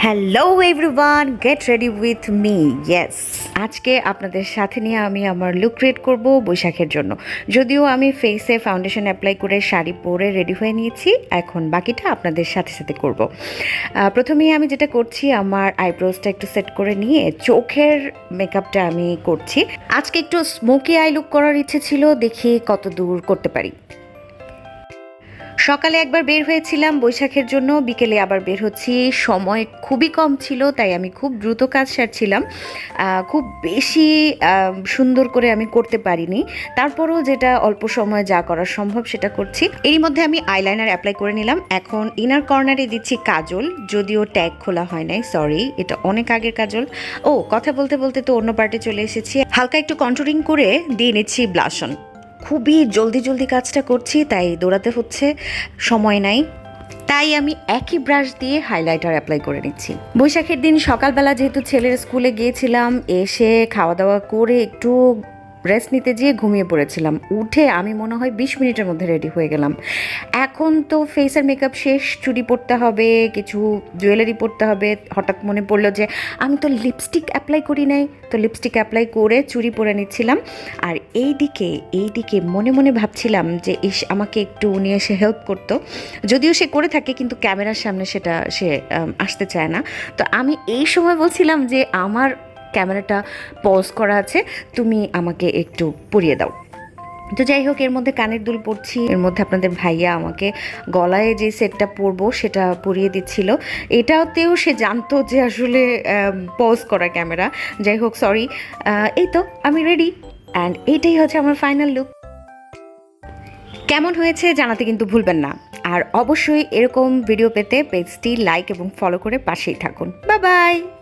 Hello everyone, get ready with me. Yes, আজকে আপনাদের সাথে নিয়ে আমি আমার লুক ক্রিয়েট করব বৈশাখের জন্য। যদিও আমি ফেসে ফাউন্ডেশন অ্যাপ্লাই করে শাড়ি পরে রেডি হয়ে নিয়েছি, এখন বাকিটা আপনাদের সাথে সাথে করব। প্রথমেই আমি যেটা করছি, আমার আইব্রোজটা একটু সেট করে নিয়ে চোখের মেকআপটা আমি করছি। আজকে একটু স্মোকি আই লুক করার ইচ্ছে ছিল, দেখি কত দূর করতে পারি। সকালে একবার বের হয়েছিলাম বৈশাখের জন্য, বিকেলে আবার বের হচ্ছি। সময় খুবই কম ছিল, তাই আমি খুব দ্রুত কাজ সারছিলাম। খুব বেশি সুন্দর করে আমি করতে পারিনি, তারপরও যেটা অল্প সময় যা করা সম্ভব সেটা করছি। এরই মধ্যে আমি আইলাইনার অ্যাপ্লাই করে নিলাম। এখন ইনার কর্নারে দিচ্ছি কাজল, যদিও ট্যাগ খোলা হয় নাই, সরি, এটা অনেক আগের কাজল। কথা বলতে বলতে তো অন্য পার্টে চলে এসেছি। হালকা একটু কন্ট্রোলিং করে দিয়ে নিচ্ছি ব্লাশন। খুবই জলদি জলদি কাজটা করছি, তাই দৌড়াতে হচ্ছে, সময় নাই। তাই আমি একই ব্রাশ দিয়ে হাইলাইটার অ্যাপ্লাই করে নিচ্ছি। বৈশাখের দিন সকালবেলা যেহেতু ছেলের স্কুলে গিয়েছিলাম, এসে খাওয়া দাওয়া করে একটু রেস্ট নিতে যেয়ে ঘুমিয়ে পড়েছিলাম। উঠে আমি মনে হয় 20 মিনিটের মধ্যে রেডি হয়ে গেলাম। এখন তো ফেসের মেকআপ শেষ, চুড়ি পরতে হবে, কিছু জুয়েলারি পরতে হবে। হঠাৎ মনে পড়লো যে আমি তো লিপস্টিক অ্যাপ্লাই করি নাই, তো লিপস্টিক অ্যাপ্লাই করে চুড়ি পরে নিচ্ছিলাম। আর এইদিকে মনে মনে ভাবছিলাম যে আমাকে একটু উনি এসে হেল্প করতো, যদিও সে করে থাকে কিন্তু ক্যামেরার সামনে সেটা সে আসতে চায় না। তো আমি এই সময় বলছিলাম যে আমার ক্যামেরাটা পজ করা আছে, তুমি আমাকে একটু পরিয়ে দাও। তো যাই হোক, এর মধ্যে কানের দুল পরছি, এর মধ্যে আপনাদের ভাইয়া আমাকে গলায় যে সেটটা পরবো সেটা পরিয়ে দিচ্ছিল। এটাতেও সে জানতো যে আসলে পজ করা ক্যামেরা। যাই হোক, সরি। এই তো আমি রেডি, অ্যান্ড এইটাই হচ্ছে আমার ফাইনাল লুক। কেমন হয়েছে জানাতে কিন্তু ভুলবেন না। আর অবশ্যই এরকম ভিডিও পেতে পেজটি লাইক এবং ফলো করে পাশেই থাকুন। Bye bye.